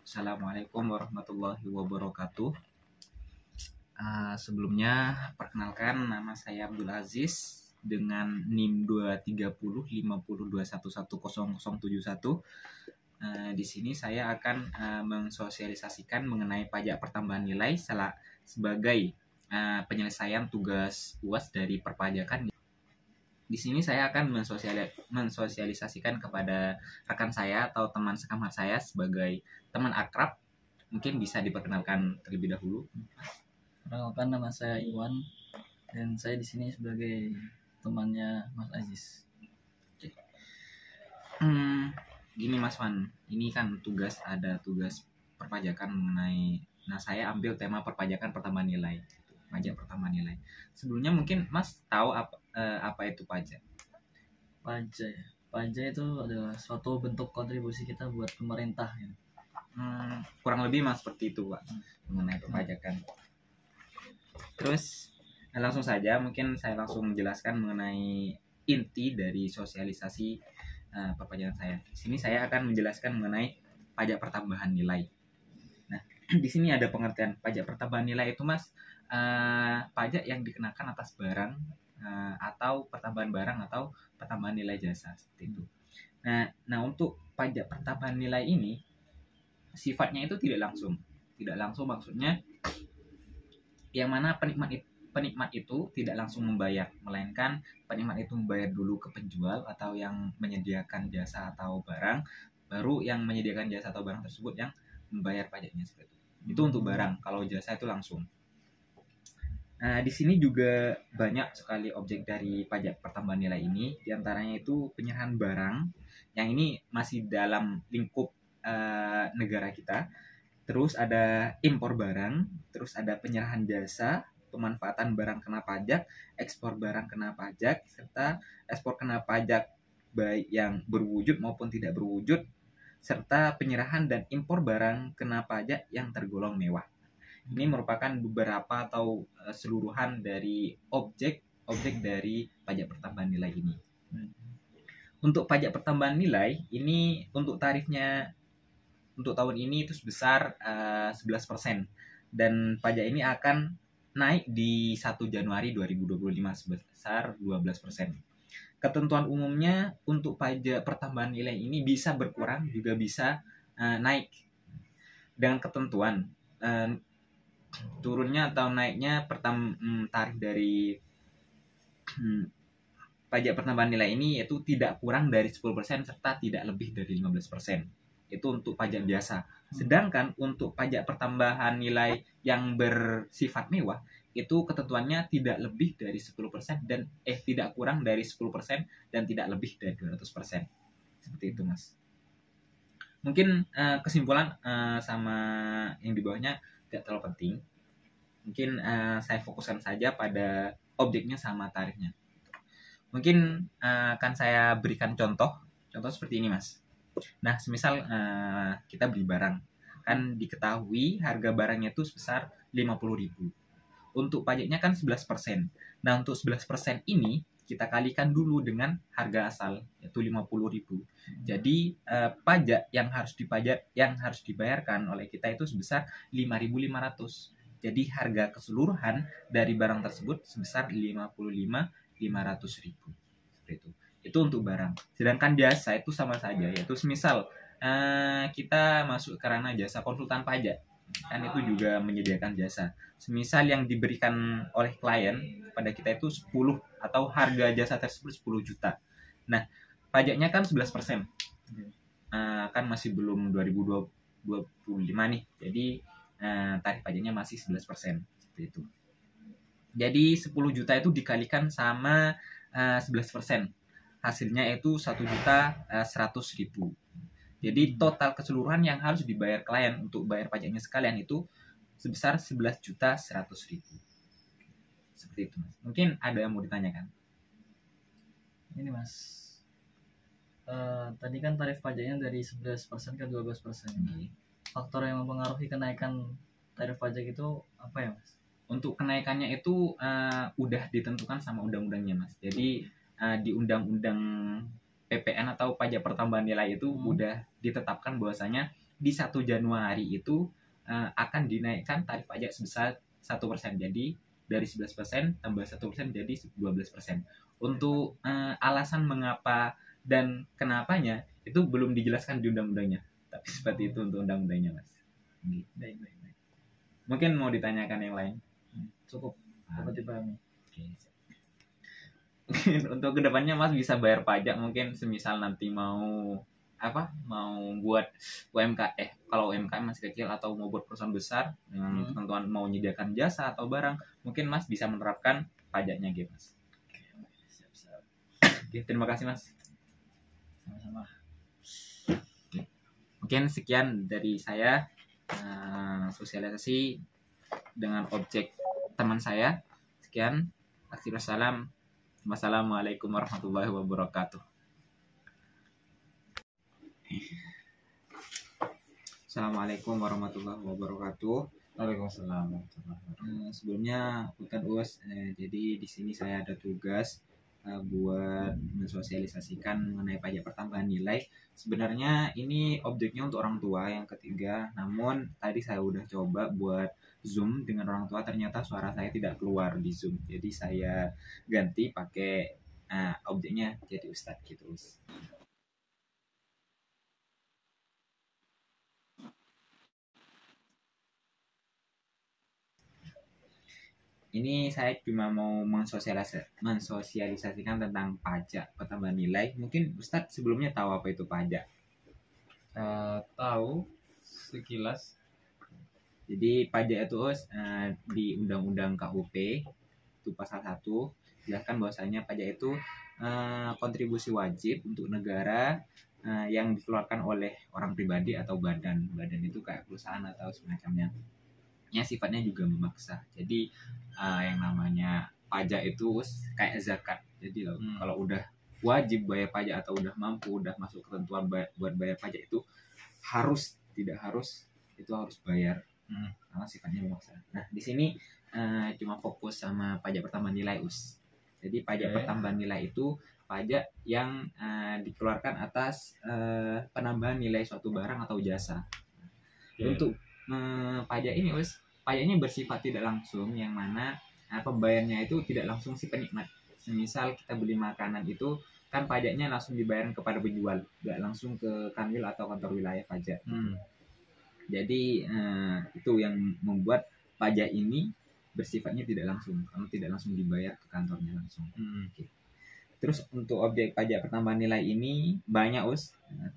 Assalamualaikum warahmatullahi wabarakatuh. Sebelumnya perkenalkan, nama saya Abdul Aziz dengan NIM 2305021100071. Di sini saya akan mensosialisasikan mengenai pajak pertambahan nilai sebagai penyelesaian tugas UAS dari perpajakan. Di sini saya akan mensosialisasikan kepada rekan saya atau teman sekamar saya sebagai teman akrab. Mungkin bisa diperkenalkan terlebih dahulu. Perkenalkan, nama saya Iwan dan saya di sini sebagai temannya Mas Aziz. Gini Mas Wan, ini kan ada tugas perpajakan mengenai. Nah, saya ambil tema perpajakan pertambahan nilai, pajak pertambahan nilai. Sebelumnya mungkin Mas tahu apa itu pajak? Pajak itu adalah suatu bentuk kontribusi kita buat pemerintah ya. Kurang lebih Mas seperti itu Pak, mengenai perpajakan. Terus langsung saja, mungkin saya langsung menjelaskan mengenai inti dari sosialisasi perpajakan saya. Di sini saya akan menjelaskan mengenai pajak pertambahan nilai. Nah, di sini ada pengertian pajak pertambahan nilai itu Mas, pajak yang dikenakan atas barang atau pertambahan barang atau pertambahan nilai jasa seperti itu. Nah untuk pajak pertambahan nilai ini sifatnya itu tidak langsung. Tidak langsung maksudnya yang mana penikmat itu tidak langsung membayar, melainkan penikmat itu membayar dulu ke penjual atau yang menyediakan jasa atau barang, baru yang menyediakan jasa atau barang tersebut yang membayar pajaknya seperti itu. Itu untuk barang. Kalau jasa itu langsung. Di sini juga banyak sekali objek dari pajak pertambahan nilai ini. Di antaranya itu penyerahan barang, yang ini masih dalam lingkup negara kita. Terus ada impor barang, terus ada penyerahan jasa, pemanfaatan barang kena pajak, ekspor barang kena pajak, serta ekspor kena pajak baik yang berwujud maupun tidak berwujud, serta penyerahan dan impor barang kena pajak yang tergolong mewah. Ini merupakan beberapa atau seluruhan dari objek dari pajak pertambahan nilai ini. Untuk pajak pertambahan nilai ini, untuk tarifnya untuk tahun ini itu sebesar 11%, dan pajak ini akan naik di 1 Januari 2025 sebesar 12%. Ketentuan umumnya untuk pajak pertambahan nilai ini bisa berkurang juga bisa naik dengan ketentuan turunnya atau naiknya tarif dari pajak pertambahan nilai ini yaitu tidak kurang dari 10% serta tidak lebih dari 15%. Itu untuk pajak biasa. Sedangkan untuk pajak pertambahan nilai yang bersifat mewah itu ketentuannya tidak lebih dari 10% dan tidak kurang dari 10% dan tidak lebih dari 200%. Seperti itu Mas. Mungkin kesimpulan sama yang di bawahnya tidak terlalu penting. Mungkin saya fokuskan saja pada objeknya sama tarifnya. Mungkin akan saya berikan contoh seperti ini Mas. Nah, semisal kita beli barang, kan diketahui harga barangnya itu sebesar 50.000. Untuk pajaknya kan 11%. Nah, untuk 11% ini kita kalikan dulu dengan harga asal, yaitu 50.000. Jadi pajak yang harus dibayarkan oleh kita itu sebesar 5.500. Jadi harga keseluruhan dari barang tersebut sebesar 55.500.000. Seperti itu. Itu untuk barang. Sedangkan jasa itu sama saja, yaitu semisal kita masuk ke ranah jasa konsultan pajak, kan itu juga menyediakan jasa. Semisal yang diberikan oleh klien pada kita itu 10 atau harga jasa tersebut 10 juta. Nah, pajaknya kan 11%. Kan masih belum 2025 nih. Jadi tarif pajaknya masih 11%. Seperti itu. Jadi 10 juta itu dikalikan sama 11%. Hasilnya itu 1.100.000. Jadi total keseluruhan yang harus dibayar klien untuk bayar pajaknya sekalian itu sebesar 11.100.000. Seperti itu Mas. Mungkin ada yang mau ditanyakan? Ini Mas, tadi kan tarif pajaknya dari 11% ke 12%. Faktor yang mempengaruhi kenaikan tarif pajak itu apa ya Mas? Untuk kenaikannya itu udah ditentukan sama undang-undangnya Mas. Jadi di undang-undang PPN atau pajak pertambahan nilai itu udah ditetapkan bahwasanya di 1 Januari itu akan dinaikkan tarif pajak sebesar 1%. Jadi dari 11% tambah 1% jadi 12%. Untuk alasan mengapa dan kenapanya itu belum dijelaskan di undang-undangnya. Tapi seperti itu untuk undang-undangnya, Mas. Baik, baik, baik. Mungkin mau ditanyakan yang lain. Cukup dapat dipahami. Oke. Untuk kedepannya Mas bisa bayar pajak mungkin semisal nanti mau buat kalau UMKM masih kecil atau mau buat perusahaan besar dengan ketentuan mau menyediakan jasa atau barang, mungkin Mas bisa menerapkan pajaknya gitu, Mas. Siap. Oke, terima kasih Mas. Sama-sama. Mungkin sekian dari saya sosialisasi dengan objek teman saya. Sekian. Wassalam. Wassalamualaikum warahmatullahi wabarakatuh. Assalamualaikum warahmatullahi wabarakatuh. Waalaikumsalam. Sebelumnya bukan US, jadi di sini saya ada tugas buat mensosialisasikan mengenai pajak pertambahan nilai. Sebenarnya ini objeknya untuk orang tua yang ketiga, namun tadi saya udah coba buat Zoom dengan orang tua, ternyata suara saya tidak keluar di Zoom. Jadi saya ganti pakai objeknya jadi Ustadz gitu. Ini saya cuma mau mensosialisasikan tentang pajak pertambahan nilai. Mungkin Ustadz sebelumnya tahu apa itu pajak? Tahu sekilas. Jadi pajak itu di Undang-Undang KUP itu pasal 1 jelaskan bahwasanya pajak itu kontribusi wajib untuk negara yang dikeluarkan oleh orang pribadi atau badan. Badan itu kayak perusahaan atau semacamnya. Yang sifatnya juga memaksa. Jadi yang namanya pajak itu kayak zakat. Jadi kalau udah wajib bayar pajak atau udah mampu, udah masuk ketentuan buat bayar pajak itu harus bayar. Karena sifatnya memaksa. Nah, di sini cuma fokus sama pajak pertambahan nilai Jadi pajak pertambahan nilai itu pajak yang dikeluarkan atas penambahan nilai suatu barang atau jasa. Untuk pajak ini pajaknya bersifat tidak langsung, yang mana pembayarnya itu tidak langsung si penikmat. Semisal kita beli makanan itu kan pajaknya langsung dibayar kepada penjual, nggak langsung ke kanwil atau kantor wilayah pajak. Jadi itu yang membuat pajak ini bersifatnya tidak langsung, karena tidak langsung dibayar ke kantornya langsung. Okay. Terus untuk objek pajak pertambahan nilai ini banyak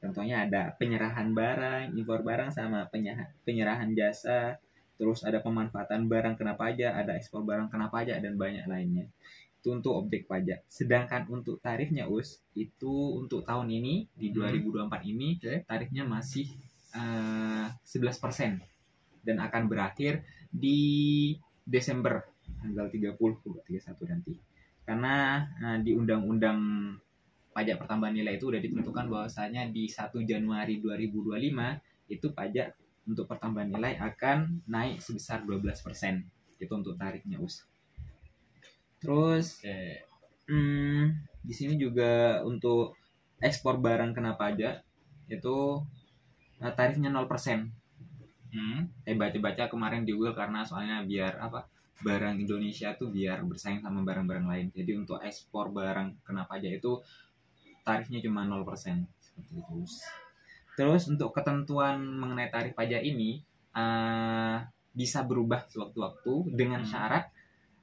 contohnya ada penyerahan barang, impor barang, sama penyerahan jasa. Terus ada pemanfaatan barang kena pajak, ada ekspor barang kena pajak, dan banyak lainnya. Itu untuk objek pajak. Sedangkan untuk tarifnya itu untuk tahun ini di 2024 ini tarifnya masih 11% dan akan berakhir di Desember tanggal 30 31 nanti. Karena di Undang-Undang Pajak Pertambahan Nilai itu udah ditentukan bahwasanya di 1 Januari 2025 itu pajak untuk pertambahan nilai akan naik sebesar 12%. Itu untuk tarifnya Terus di sini juga untuk ekspor barang kena pajak itu tarifnya 0%. Saya baca-baca kemarin di Google karena soalnya biar barang Indonesia tuh biar bersaing sama barang-barang lain. Jadi untuk ekspor barang kena pajak itu tarifnya cuma 0%. Seperti itu. Terus untuk ketentuan mengenai tarif pajak ini bisa berubah sewaktu-waktu dengan syarat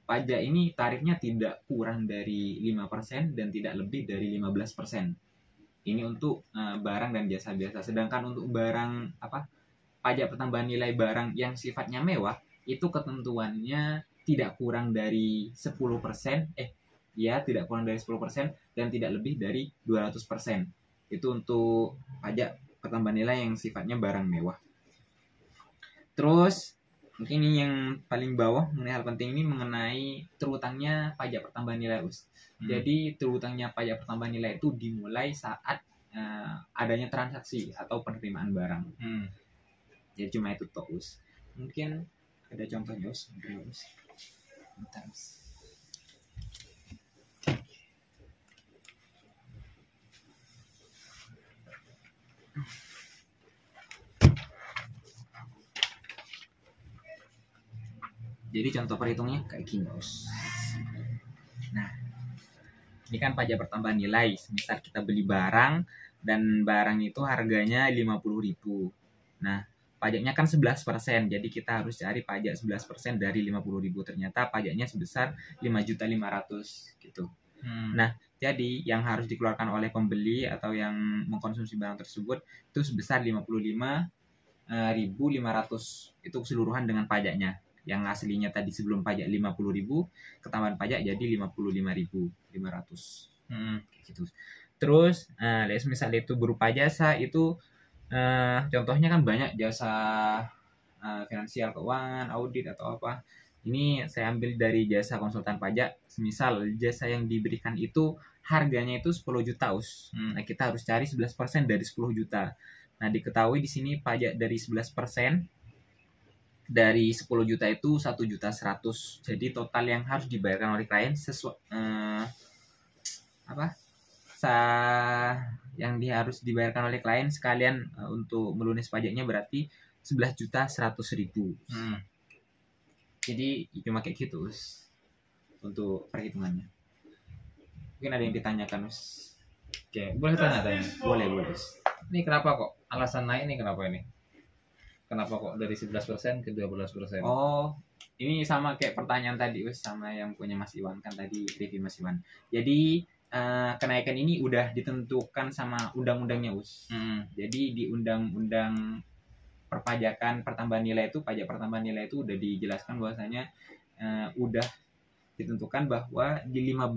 pajak ini tarifnya tidak kurang dari 5% dan tidak lebih dari 15%. Ini untuk barang dan jasa biasa. Sedangkan untuk barang pajak pertambahan nilai barang yang sifatnya mewah itu ketentuannya tidak kurang dari 10%, tidak kurang dari 10% dan tidak lebih dari 200%. Itu untuk pajak pertambahan nilai yang sifatnya barang mewah. Terus mungkin ini yang paling bawah mengenai hal penting ini mengenai terutangnya pajak pertambahan nilai Jadi terutangnya pajak pertambahan nilai itu dimulai saat adanya transaksi atau penerimaan barang. Jadi cuma itu Mungkin ada contohnya Bentar, Jadi contoh perhitungnya kayak gini, Bos. Nah, ini kan pajak pertambahan nilai. Misal kita beli barang dan barang itu harganya 50.000. Nah, pajaknya kan 11%. Jadi kita harus cari pajak 11% dari 50.000. Ternyata pajaknya sebesar 5.500.000 gitu. Nah, jadi yang harus dikeluarkan oleh pembeli atau yang mengkonsumsi barang tersebut itu sebesar 55.500. Itu keseluruhan dengan pajaknya. Yang aslinya tadi sebelum pajak 50.000, ketambahan pajak jadi 55.500. Gitu. Terus, misal itu berupa jasa itu contohnya kan banyak jasa finansial, keuangan, audit atau apa. Ini saya ambil dari jasa konsultan pajak. Misal jasa yang diberikan itu harganya itu 10 juta, Us. Nah, kita harus cari 11% dari 10 juta. Nah, diketahui di sini pajak dari 11% dari 10 juta itu 1.100.000. Jadi total yang harus dibayarkan oleh klien yang harus dibayarkan oleh klien sekalian untuk melunas pajaknya berarti 11.100.000. Jadi cuma kayak gitu, Us, untuk perhitungannya. Mungkin ada yang ditanyakan, Us. Oke, boleh tanya. Boleh, Us. Ini kenapa kok alasan naik ini, kenapa ini? Kenapa kok dari 11% ke 12%? Oh, ini sama kayak pertanyaan tadi, Us, sama yang punya Mas Iwan kan tadi, review Mas Iwan. Jadi kenaikan ini udah ditentukan sama undang-undangnya, Us. Jadi di undang-undang perpajakan pertambahan nilai itu, pajak pertambahan nilai itu udah dijelaskan bahwasanya udah ditentukan bahwa di 1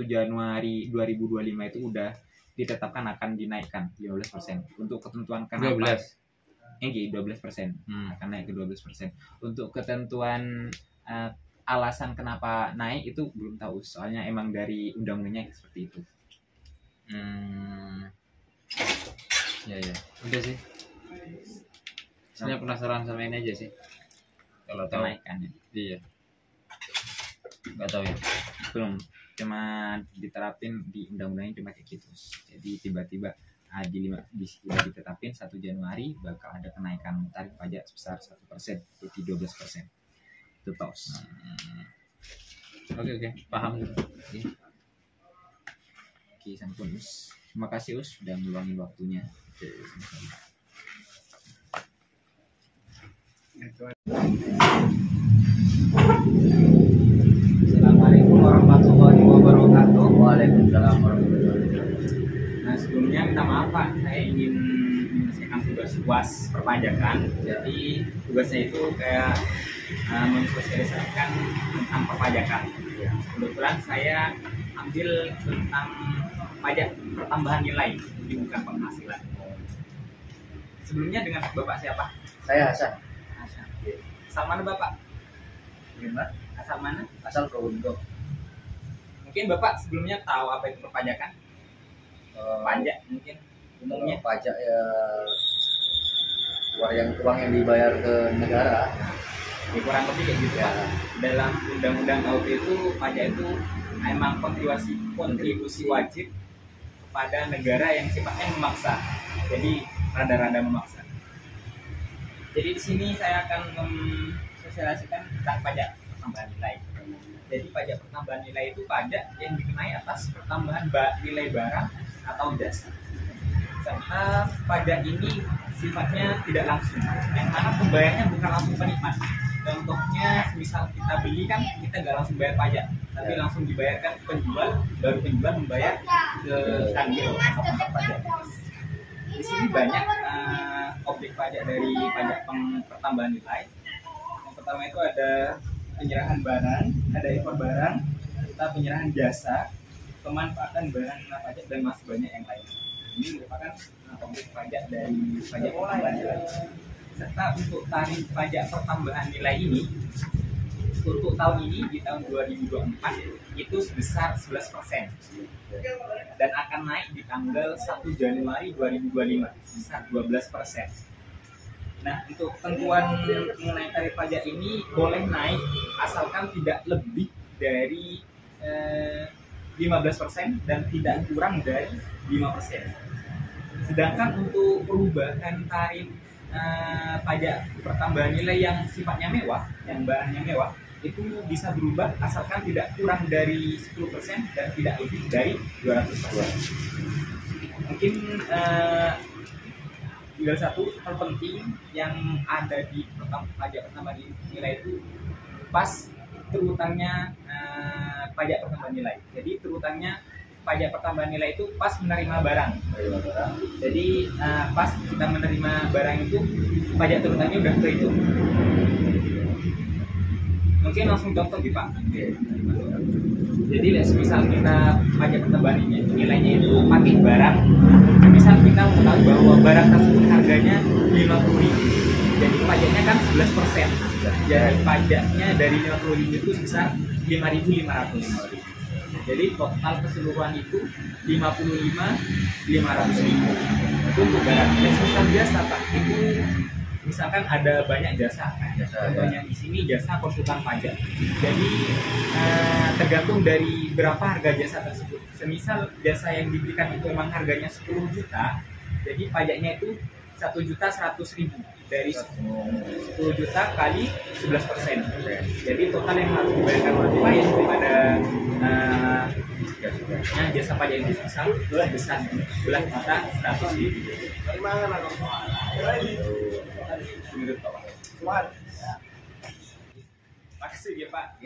Januari 2025 itu udah ditetapkan akan dinaikkan 15%. Untuk ketentuan kenapa 12% akan naik ke 12%. Untuk ketentuan alasan kenapa naik itu belum tahu, soalnya emang dari undang-undangnya seperti itu. Ya. Udah sih. Saya penasaran sama ini aja sih. Kalau tahu Kenaikannya. Iya. Nggak tahu ya. Belum, cuma diterapin di undang-undangnya cuma kayak gitu. Jadi tiba-tiba udah ditetapin 1 Januari bakal ada kenaikan tarif pajak sebesar 1%, jadi 12%. Itu tos. Oke, paham. Oke, sampun, Us. Terima kasih, Us, sudah meluangin waktunya. Assalamualaikum warahmatullahi wabarakatuh. Waalaikumsalam warahmatullahi wabarakatuh. Nah, sebelumnya minta maaf, Pak, saya ingin menyelesaikan tugas UAS perpajakan. Jadi tugasnya itu kayak mensosialisasikan tentang perpajakan. Kebetulan saya ambil tentang pajak pertambahan nilai, ini bukan penghasilan. Sebelumnya dengan Bapak siapa? Saya Hasan. Asal mana Bapak? Gimana? Asal mana? Asal Probolinggo. Mungkin Bapak sebelumnya tahu apa itu perpajakan? Pajak mungkin umumnya. Pajak ya uang yang dibayar ke negara. Ya, kurang lebih kayak gitu, Pak. Dalam undang-undang KUP itu pajak itu memang kontribusi wajib kepada negara yang sifatnya memaksa. Jadi rada-rada memaksa. Jadi di sini saya akan mensosialisasikan tentang pajak pertambahan nilai. Jadi pajak pertambahan nilai itu pajak yang dikenai atas pertambahan nilai barang atau jasa. Serta pajak ini sifatnya tidak langsung, yang mana pembayarnya bukan langsung penikmat. Contohnya, misal kita beli kan kita nggak langsung bayar pajak, tapi langsung dibayarkan penjual, baru penjual membayar ke kantor atau pajak. Di sini banyak objek pajak dari pajak pertambahan nilai. Yang pertama itu ada penyerahan barang, ada impor barang, serta penyerahan jasa, pemanfaatan barang kena pajak, dan masih banyak yang lain. Ini merupakan objek pajak dari pajak pertambahan nilai. Serta untuk tarif pajak pertambahan nilai ini untuk tahun ini di tahun 2024 itu sebesar 11% dan akan naik di tanggal 1 Januari 2025 sebesar 12%. Nah, untuk ketentuan mengenai tarif pajak ini boleh naik asalkan tidak lebih dari 15% dan tidak kurang dari 5%. Sedangkan untuk perubahan tarif pajak pertambahan nilai yang sifatnya mewah, yang barangnya mewah, itu bisa berubah asalkan tidak kurang dari 10% dan tidak lebih dari 200%. Mungkin tinggal satu hal penting yang ada di pajak pertambahan nilai itu pas terutangnya pajak pertambahan nilai. Jadi terutangnya pajak pertambahan nilai itu pas menerima barang. Jadi pas kita menerima barang itu pajak terutangnya udah terhitung. Mungkin langsung contoh gitu Pak. Jadi misal kita pajak pertambahan nilainya itu pakai barang, misal kita mau tahu bahwa barang tersebut harganya 50.000, jadi pajaknya kan 11%. Jadi pajaknya dari 50.000 itu sebesar 5.500. Jadi total keseluruhan itu 55.500.000 itu untuk barang. Dan misal biasa Pak, itu misalkan ada banyak jasa, contohnya di sini jasa konsultan pajak. Jadi tergantung dari berapa harga jasa tersebut. Semisal jasa yang diberikan itu memang harganya 10 juta, jadi pajaknya itu 1.100.000 dari 10 juta kali 11%. Jadi total yang harus dibayarkan oleh klien kepada jasa pajak yang besar 11.100.000. Makasih ya Pak.